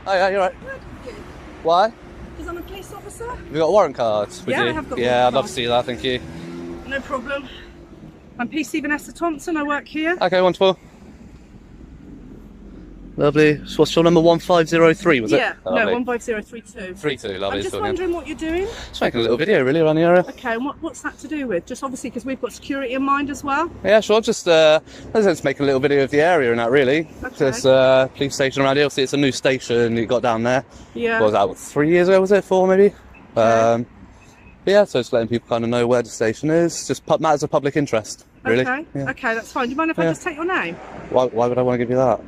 Oh yeah, you're right. Can I talk to you? Why? Because I'm a police officer. Have you got warrant cards with Yeah, you? I have got Yeah, warrant I'd love to cards. see that, thank you. No problem. I'm PC Vanessa Thompson. I work here. Okay, wonderful. Lovely. So what's your number? 1503, was it? Yeah, Oh, no, lovely. 15032. 32, lovely. I'm just talking. wondering what you're doing. Just making a little video really around the area. Okay, and what's that to do with? Just obviously because we've got security in mind as well. Yeah, sure. Just making a little video of the area and that really. Okay. Just police station around here. Obviously, it's a new station you got down there. Yeah. What was that? 3 years ago? Was it 4 maybe? Yeah. So just letting people kind of know where the station is. Just matters of public interest. Really. Okay. Yeah. Okay, that's fine. Do you mind if I just take your name? Why would I want to give you that?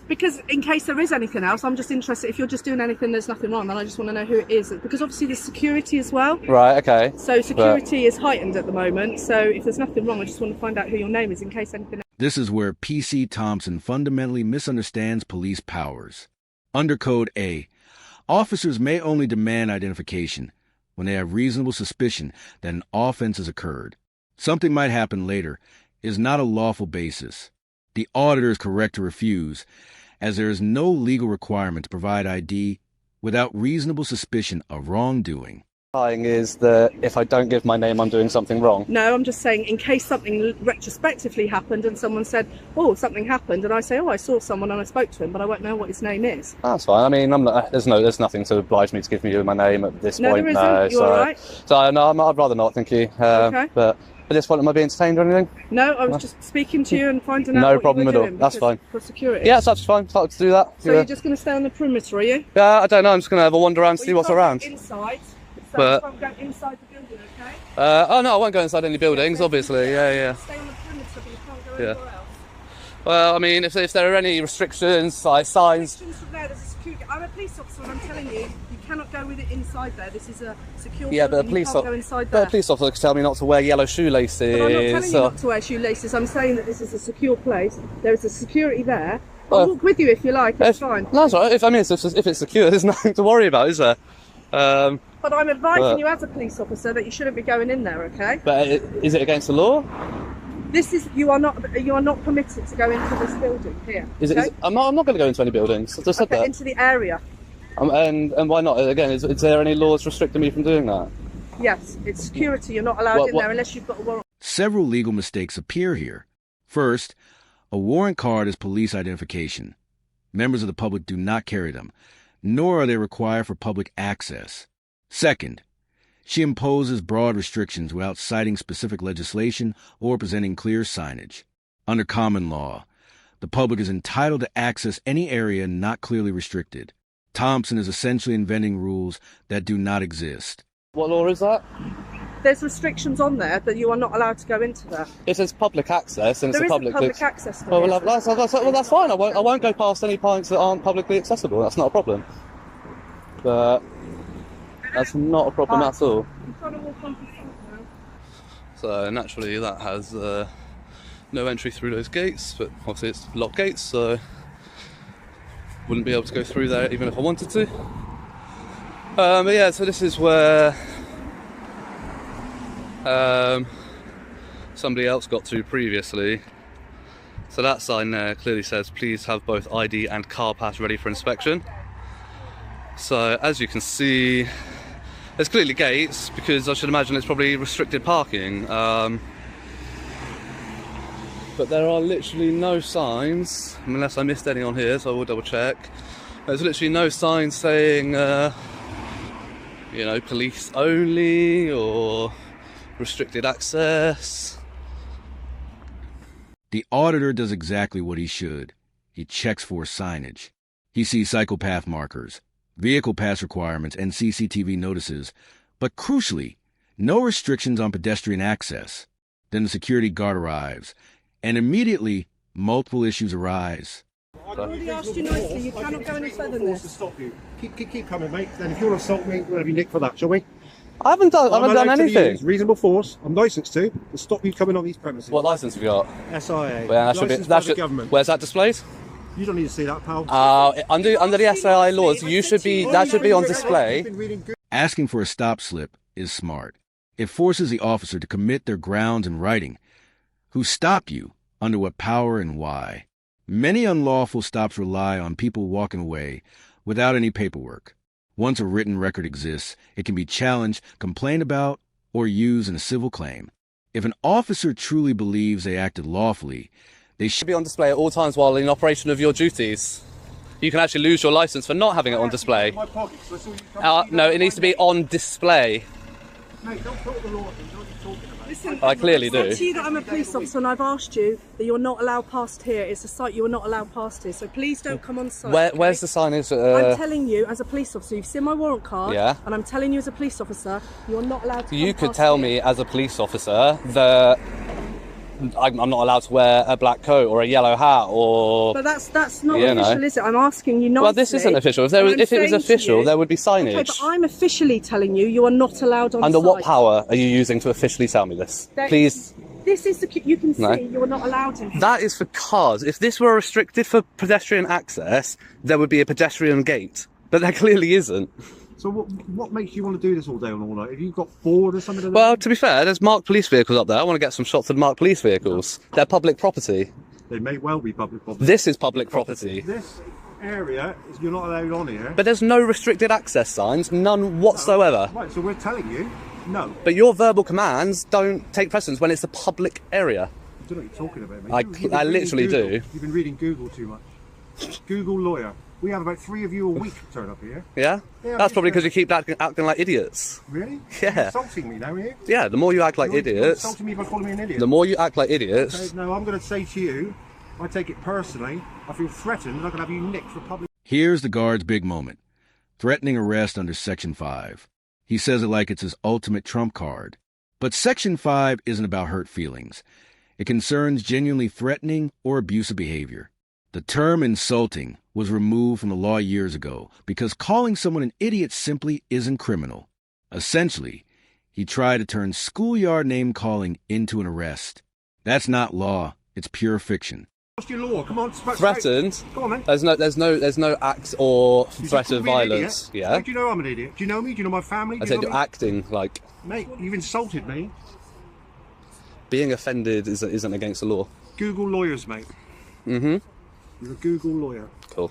Because in case there is anything else, I'm just interested. If you're just doing anything, there's nothing wrong, then I just want to know who it is. Because obviously there's security as well. Right. Okay. So security is heightened at the moment. So if there's nothing wrong, I just want to find out who your name is in case anything else. This is where PC Thompson fundamentally misunderstands police powers. Under Code A, officers may only demand identification when they have reasonable suspicion that an offense has occurred. Something might happen later is not a lawful basis. The auditor is correct to refuse, as there is no legal requirement to provide ID without reasonable suspicion of wrongdoing. Is that if I don't give my name, I'm doing something wrong? No, I'm just saying in case something retrospectively happened and someone said, oh, something happened, and I say, oh, I saw someone and I spoke to him, but I won't know what his name is. That's fine. I mean, there's nothing to oblige me to give me my name at this point. There isn't. You're all right. So no, I'd rather not. Thank you. Okay. But at this point, am I being entertained or anything? No, I was just speaking to you and finding out No what problem you at were all. doing That's fine. for security. Yeah, that's fine. I'd like to do that. So you're just going to stay on the perimeter, are you? Yeah, I don't know. I'm just going to have a wander around and Well, see you what's can't around. go inside. So But- I'm going inside the building, okay? Oh no, I won't go inside any buildings. Obviously, yeah. Stay on the perimeter, but you can't go Yeah. anywhere else. Well, I mean, if there are any restrictions, like signs. Restrictions from there, there's a security. I'm a police officer, and I'm telling you, you cannot go with it inside there. This is a secure Yeah, but building. You can't go inside a there. police officer can tell me not to wear yellow shoelaces. But I'm not telling you not to wear shoelaces. I'm saying that this is a secure place. There is a security there. I'll Well, walk with you if you like. It's fine. No, that's all right. If it's secure, there's nothing to worry about, is there? But I'm advising you as a police officer that you shouldn't be going in there. Okay? But is it against the law? This is you are not permitted to go into this building here. Okay? I'm not going to go into any buildings. I just said Okay, that. into the area. And why not? Again, is there any laws restricting me from doing that? Yes, it's security. You're not allowed in there unless you've got a warrant. Several legal mistakes appear here. First, a warrant card is police identification. Members of the public do not carry them, nor are they required for public access. Second, she imposes broad restrictions without citing specific legislation or presenting clear signage. Under common law, the public is entitled to access any area not clearly restricted. Thompson is essentially inventing rules that do not exist. What law is that? There's restrictions on there that you are not allowed to go into there. If it's public access, and There it's is a public access to well, it. that's fine. I won't go past any points that aren't publicly accessible. That's not a problem. But that's not a problem at all. I'm trying to walk on to front now. So naturally, that has no entry through those gates. But obviously, it's locked gates, so wouldn't be able to go through there even if I wanted to. But yeah, so this is where somebody else got to previously. So that sign there clearly says, please have both ID and car pass ready for inspection. So as you can see, there's clearly gates because I should imagine it's probably restricted parking. But there are literally no signs, unless I missed any on here, so I will double check. There's literally no signs saying, police only or restricted access. The auditor does exactly what he should. He checks for signage. He sees psychopath markers, vehicle pass requirements, and CCTV notices, but crucially, no restrictions on pedestrian access. Then the security guard arrives, and immediately, multiple issues arise. I've already asked you nicely, you cannot go any further than To this. stop you. Keep coming, mate. Then if you want to assault me, we'll have you nicked for that, shall we? I haven't done allowed to anything. use reasonable force. I'm licensed to stop you coming on these premises. What license have you got? SIA. Well, Licensed by the government. Where's that displayed? You don't need to see that, pal. Under the SAI laws, that should be on display. You've been reading good. Asking for a stop slip is smart. It forces the officer to commit their grounds in writing. Who stopped you, under what power and why. Many unlawful stops rely on people walking away, without any paperwork. Once a written record exists, it can be challenged, complained about, or used in a civil claim. If an officer truly believes they acted lawfully, they should Be on display at all times while in operation of your duties. You can actually lose your license for not having it on display. My pocket, so I saw you come No, it needs to be on display. Mate, don't put the law in. What are you talking about? Listen, I clearly I've said do. to you that I'm a police officer and I've asked you that you're not allowed past here. It's a site you are not allowed past here. So please don't come on site. okay? Where's the signage? I'm telling you as a police officer, you've seen my warrant card, Yeah. and I'm telling you as a police officer, you're not allowed to You come could past tell here. me as a police officer that I'm not allowed to wear a black coat or a yellow hat or... But that's not You know. official, is it? I'm asking you nicely. Well, this isn't official. If and I'm it was saying to official, you- there would be signage. Okay, but I'm officially telling you are not allowed on Under site. what power are you using to officially tell me this? There- Please. This is you can see No. you're not allowed in. That is for cars. If this were restricted for pedestrian access, there would be a pedestrian gate. But there clearly isn't. So what makes you want to do this all day and all night? Have you got bored or something? Well, to be fair, there's marked police vehicles up there. I want to get some shots of marked police vehicles. They're public property. They may well be public property. This is public property. This area, you're not allowed on here. But there's no restricted access signs, none whatsoever. Right, so we're telling you, no. But your verbal commands don't take precedence when it's a public area. I don't know what you're talking about, mate. I You've been literally reading Google. do. You've been reading Google too much. Google lawyer. We have about 3 of you a week turn up here. Yeah? Yeah, That's probably because- because you keep acting like idiots. Really? Yeah. You're insulting me now, are you? Yeah, the more you act like You're idiots, insulting me by calling me an idiot. the more you act like Okay, idiots. no, I'm going to say to you, I take it personally. I feel threatened and I can have you nicked for public. Here's the guard's big moment. Threatening arrest under Section 5. He says it like it's his ultimate trump card. But Section 5 isn't about hurt feelings. It concerns genuinely threatening or abusive behavior. The term insulting was removed from the law years ago because calling someone an idiot simply isn't criminal. Essentially, he tried to turn schoolyard name calling into an arrest. That's not law. It's pure fiction. What's your law? Come on, Threatened. Go on, man. There's no act or You threat just of called me an violence. idiot. Yeah. How do you know I'm an idiot? Do you know me? Do you know my family? Do I you said know you're me? acting like Mate, you've insulted me. being offended isn't against the law. Google lawyers, mate. Mm-hmm. You're a Google lawyer. Cool.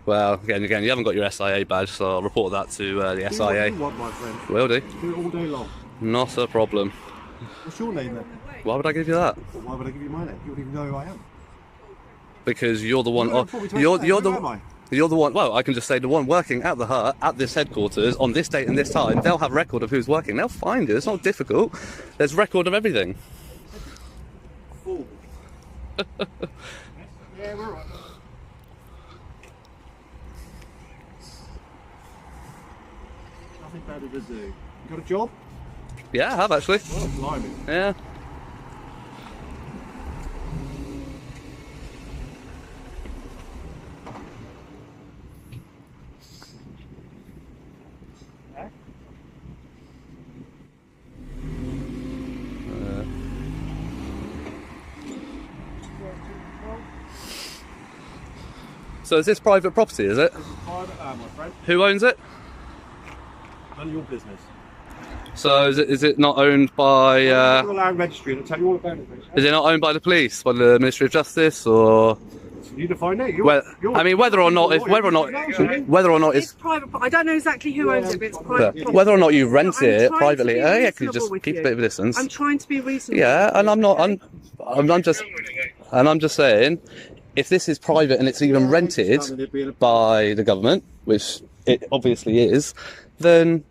Well, again, you haven't got your SIA badge, so I'll report that to the Do what SIA. you want, my friend. Will do. Do it all day long. Not a problem. What's your name then? Why would I give you that? Well, why would I give you my name? You wouldn't even know who I am. Because you're the one. You don't want me to You're explain. the. Who am I? You're the one. Well, I can just say the one working at the hut at this headquarters on this date and this time. They'll have record of who's working. They'll find it. It's not difficult. There's record of everything. Fool. Yeah, we're right. Nothing better to do. You got a job? Yeah, I have actually. Oh, blimey. Yeah. So is this private property, is it? Private, my friend. Who owns it? None of your business. So is it not owned by Go to land registry and I'll tell you all about it, mate. is it not owned by the police, by the Ministry of Justice, or You define it. I mean whether or not It's private. I don't know exactly who owns it, but it's private. property. whether or not you rent I'm it trying to privately, be yeah, can you reasonable just with keep you. a bit of a distance? I'm trying to be reasonable. Yeah, and I'm not. okay? I'm just saying, if this is private and it's even rented by the government, which it obviously is, then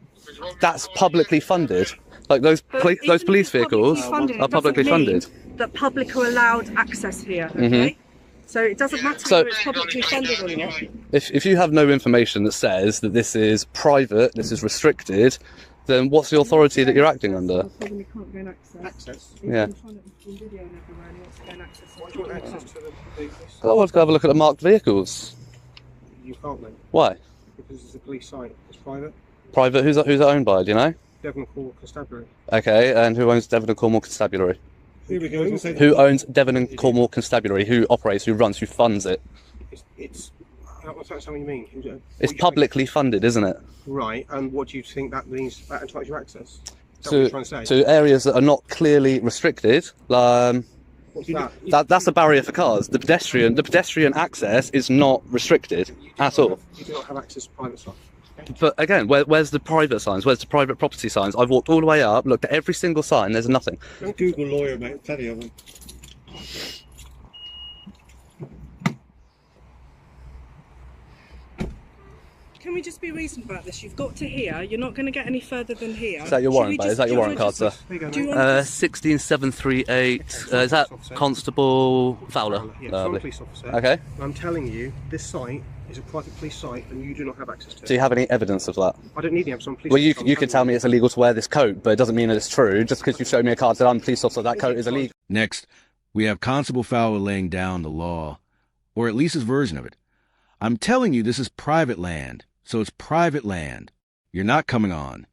that's publicly funded. Like those But those even police if it's publicly vehicles funded, are it publicly doesn't mean funded. that public are allowed access here. Okay. So it doesn't matter So- whether it's publicly funded or not. If you have no information that says that this is private, this is restricted, then what's the authority that you're acting under? Probably can't gain access. Access. Yeah. He's trying to video and everywhere and he wants to gain access. Why do you want access to the vehicles? I want to go have a look at the marked vehicles. You can't, mate, Why? because it's a police site. It's private. Private? Who's it owned by? Do you know? Devon Court Constabulary. Okay, and who owns Devon and Cornwall Constabulary? Here we go. Who owns Devon and Cornwall Constabulary? Who operates? Who runs? Who funds it? It's what's that something you mean? It's publicly funded, isn't it? Right, and what do you think that means? That entitles you access? Is that what you're trying to say? To areas that are not clearly restricted. What's that? That's a barrier for cars. The pedestrian access is not restricted at all. You do not have access to private stuff. But again, where's the private signs? Where's the private property signs? I've walked all the way up, looked at every single sign. There's nothing. Don't Google lawyer, mate. Plenty of them. Can we just be reasonable about this? You've got to here. You're not going to get any further than here. Is that your warrant, mate? Is that your warrant card, sir? There you go, Do you mate. want 16738. Is that Constable Fowler? Yeah, Lovely. I'm a police officer. Okay. I'm telling you, this site is a private police site and you do not have access to it. Do you have any evidence of that? I don't need the evidence. I'm a police Well, you officer. you can tell me it's illegal to wear this coat, but it doesn't mean that it's true. Just because you showed me a card that I'm a police officer, that coat is illegal. Next, we have Constable Fowler laying down the law, or at least his version of it. I'm telling you this is private land, so it's private land. You're not coming on.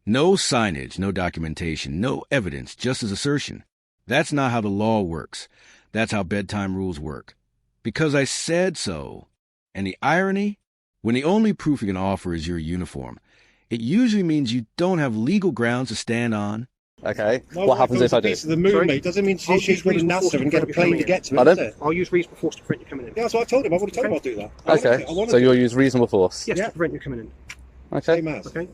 No signage, no documentation, no evidence, just his assertion. That's not how the law works. That's how bedtime rules work. Because I said so. And the irony? When the only proof you can offer is your uniform, it usually means you don't have legal grounds to stand on. Okay. What happens if I do? Piece of the moon, Sorry? mate. Doesn't mean I'll she's use got a reasonable force NASA and to get a prevent you plane coming to in. get to it. Pardon? That's it. I'll use reasonable force to prevent you coming in. Yeah, that's what I told him. I've already told him I'll do that. Okay. So you'll use reasonable force. Yes, Yeah. to prevent you coming in. Okay. Same as. Okay.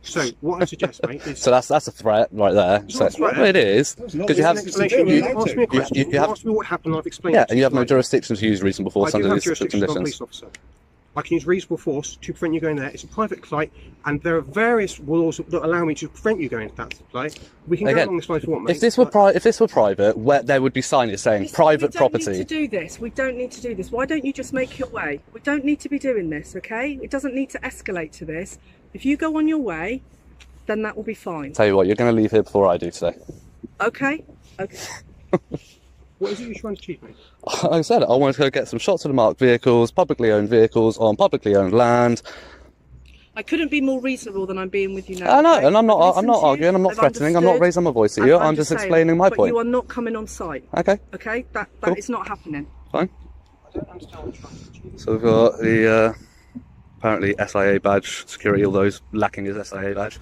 So what I suggest, mate, is So that's a threat right there. It's So, not a threat. well, it is It's not. because you have It's an explanation. You're you, allowed ask to. me a question. you have- ask me what happened. I've explained. yeah, it to and you have no right. jurisdiction to use reasonable force I do under have these jurisdiction as a conditions. police officer. I can use reasonable force to prevent you going there. It's a private flight, and there are various laws that allow me to prevent you going to that flight. We can go Again, along this line if you want, mate. If this were private, where there would be signage saying Listen, private we don't property. need to do this. We don't need to do this. Why don't you just make your way? We don't need to be doing this, okay? It doesn't need to escalate to this. If you go on your way, then that will be fine. Tell you what, you're going to leave here before I do today. Okay? Okay. What is it you're trying to achieve, mate? Like I said, I wanted to go get some shots of the marked vehicles, publicly owned vehicles on publicly owned land. I couldn't be more reasonable than I'm being with you now. I know, okay? and I'm not I've listened to you, arguing, I'm not I've threatening, I'm not understood, raising my voice at and you. I'm just saying, explaining my but point. you are not coming on site. Okay, Okay? That Cool. is not happening. fine. I don't understand what you're trying to achieve. So we've got the apparently SIA badge, security, all those lacking his SIA badge.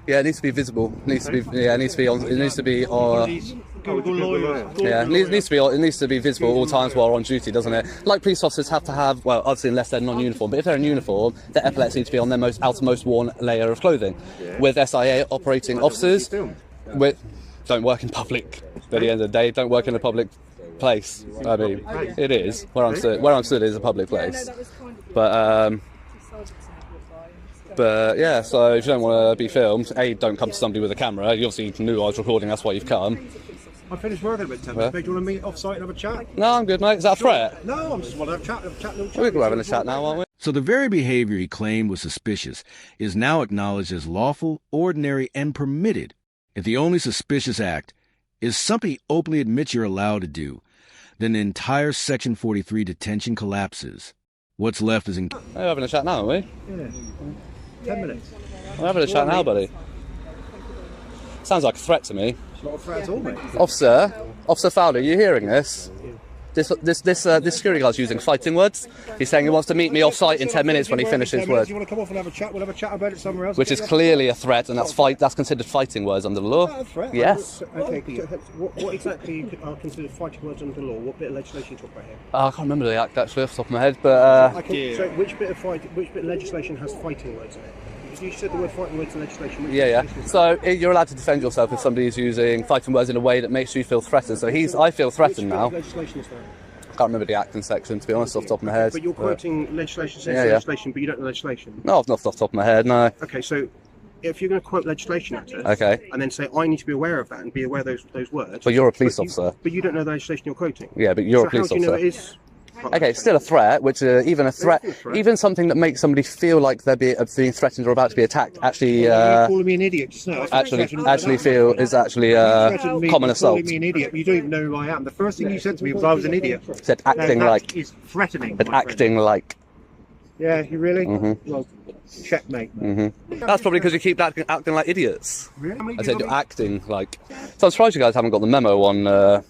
Yeah, it needs to be visible. It needs to be. Yeah, it needs to be on. It needs to be on. Google lawyer. Yeah, it needs to be. It needs to be visible at all times while on duty, doesn't it? Like police officers have to have. Well, obviously, unless they're non-uniform, but if they're in uniform, their epaulets need to be on their outermost worn layer of clothing. With SIA operating officers, don't work in public. At the end of the day, don't work in a public place. I mean, it is where I'm stood. Where I'm stood is a public place. But yeah, so if you don't want to be filmed, don't come to somebody with a camera. You obviously knew I was recording, that's why you've come. I finished work in about 10 minutes. Mate, do you want to meet off site and have a chat? No, I'm good, mate. Is that a threat? No, I'm just want to have a chat. We're having a chat now, aren't we? So the very behavior he claimed was suspicious is now acknowledged as lawful, ordinary, and permitted. If the only suspicious act is something he openly admits you're allowed to do, then the entire Section 43 detention collapses. What's left is We're having a chat now, aren't we? Yeah. 10 minutes. We're having a chat now, buddy. Sounds like a threat to me. It's not a threat at all, mate. Officer Fowler, are you hearing this? This security guard's using fighting words. He's saying he wants to meet me off site in 10 minutes when he finishes work, You want to come off and have a chat? We'll have a chat about it somewhere else. which is clearly a threat, and that's considered fighting words under the law. Not a threat. Yes. Okay, what exactly are considered fighting words under the law? What bit of legislation are you talking about here? I can't remember the act actually off the top of my head, but So which bit of legislation has fighting words in it? Because you said the word fighting words in legislation. Which yeah. legislation is So you're allowed to defend yourself if somebody's using fighting words in a way that makes you feel threatened. So I feel that? threatened Which bit now. of legislation is that? I can't remember the acting section, to be honest, off the top of my head. But you're quoting legislation, says Yeah. legislation, but you don't know legislation. No, not off the top of my head, no. Okay, so if you're going to quote legislation at us, Okay. and then say I need to be aware of that and be aware of those words. But you're a police you- officer. But you don't know the legislation you're quoting. Yeah, but you're So a police how do you know officer. it is? Okay, it's still a threat, which even a threat, still a threat. even something that makes somebody feel like they're being threatened or about to be attacked, actually, You're calling me an idiot just now. actually feel is actually Threatened me common for assault. calling me an idiot. You don't even know who I am. The first thing you said to me was I was an idiot. Said acting Now, that like, is threatening. said my friend. acting like. Yeah, you really? Mm-hmm. Well, checkmate. That's probably because you keep acting like idiots. Really? I said acting like. So I'm surprised you guys haven't got the memo on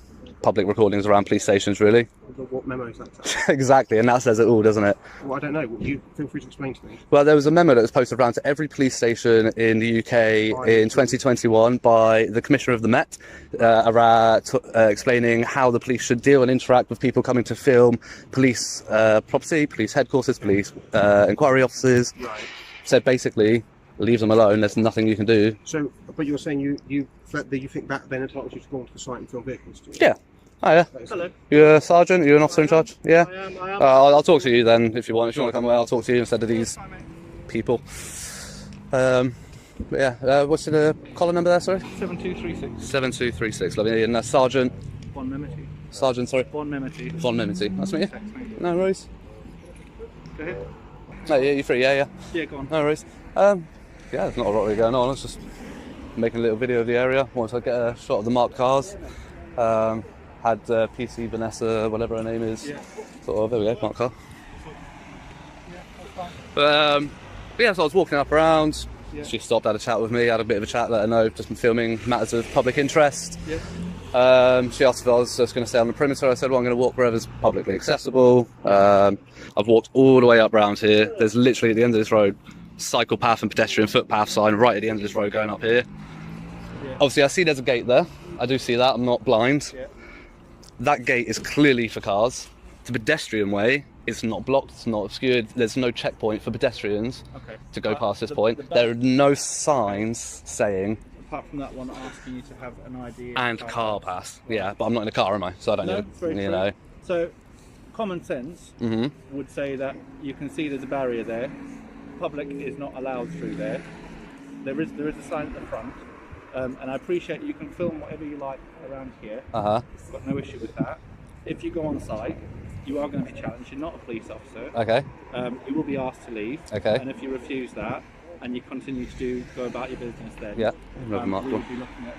public recordings around police stations, really. What memo is that? Exactly, and that says it all, doesn't it? Well, I don't know. You feel free to explain to me. Well, there was a memo that was posted around to every police station in the UK in 2021 by the Commissioner of the Met, explaining how the police should deal and interact with people coming to film police property, police headquarters, police inquiry offices. Right. Said basically, leave them alone. There's nothing you can do. So, but you're saying you think that then entitles you to go onto the site and film vehicles? Yeah. Oh, yeah. Hello. You're a sergeant? You're an officer in charge? Yeah? I am. I'll talk to you then, if you want. If you want to come away, I'll talk to you instead of these people. But yeah, what's the collar number there, sorry? 7236. 7236, lovely. And Sergeant? Von Mimity. Sergeant, sorry? Von Mimity. Von Mimity. Nice to meet you. No worries. Go ahead. No, yeah, you're free, yeah. Yeah, go on. No worries. Yeah, there's not a lot really going on. I was just making a little video of the area. Once I get a shot of the marked cars. Had PC Vanessa, whatever her name is. Yeah. Sort of, there we go, marked car. But yeah, so I was walking up around. Yeah. She stopped, had a chat with me, had a bit of a chat, let her know just been filming matters of public interest. Yeah. She asked if I was just going to stay on the perimeter. I said, well, I'm going to walk wherever's publicly accessible. I've walked all the way up round here. There's literally at the end of this road, cycle path and pedestrian footpath sign right at the end of this road going up here. Yeah. Obviously, I see there's a gate there. I do see that. I'm not blind. Yeah. That gate is clearly for cars. The pedestrian way is not blocked, it's not obscured. There's no checkpoint for pedestrians to go past this point. There are no signs saying... Apart from that one asking you to have an ID and car pass. Yeah, but I'm not in a car, am I? So I don't know. Very You true. know. So, common sense would say that you can see there's a barrier there. Public is not allowed through there. There is a sign at the front. And I appreciate you can film whatever you like around here. Uh-huh. Got no issue with that. If you go on site, you are going to be challenged. You're not a police officer. Okay. You will be asked to leave. Okay. And if you refuse that and you continue to go about your business, then Yeah. we will be looking at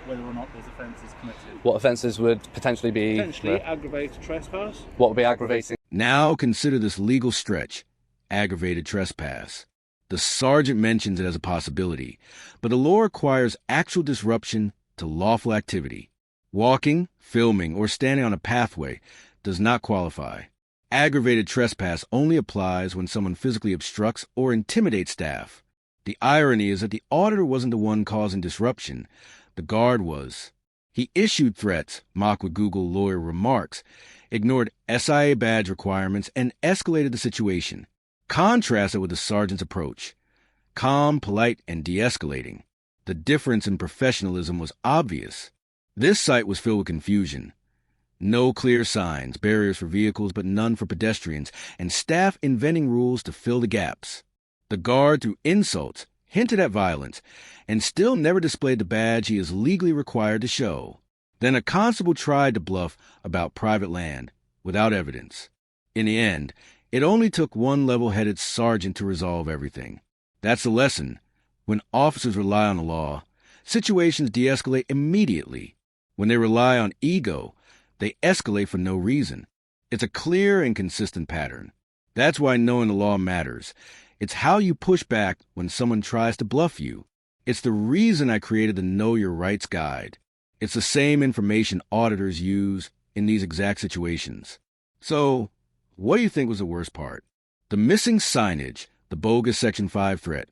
whether or not those offences committed. What offences would potentially be... Potentially aggravated trespass. What would be aggravating? Now consider this legal stretch, aggravated trespass. The sergeant mentions it as a possibility, but the law requires actual disruption to lawful activity. Walking, filming, or standing on a pathway does not qualify. Aggravated trespass only applies when someone physically obstructs or intimidates staff. The irony is that the auditor wasn't the one causing disruption. The guard was. He issued threats, mocked with Google lawyer remarks, ignored SIA badge requirements, and escalated the situation. Contrast it with the sergeant's approach. Calm, polite, and de-escalating. The difference in professionalism was obvious. This site was filled with confusion. No clear signs, barriers for vehicles but none for pedestrians, and staff inventing rules to fill the gaps. The guard, through insults, hinted at violence, and still never displayed the badge he is legally required to show. Then a constable tried to bluff about private land, without evidence. In the end, it only took one level-headed sergeant to resolve everything. That's the lesson. When officers rely on the law, situations de-escalate immediately. When they rely on ego, they escalate for no reason. It's a clear and consistent pattern. That's why knowing the law matters. It's how you push back when someone tries to bluff you. It's the reason I created the Know Your Rights Guide. It's the same information auditors use in these exact situations. So, what do you think was the worst part? The missing signage, the bogus Section 5 threat,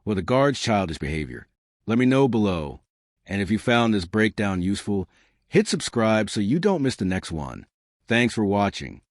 or the guard's childish behavior? Let me know below. And if you found this breakdown useful, hit subscribe so you don't miss the next one. Thanks for watching.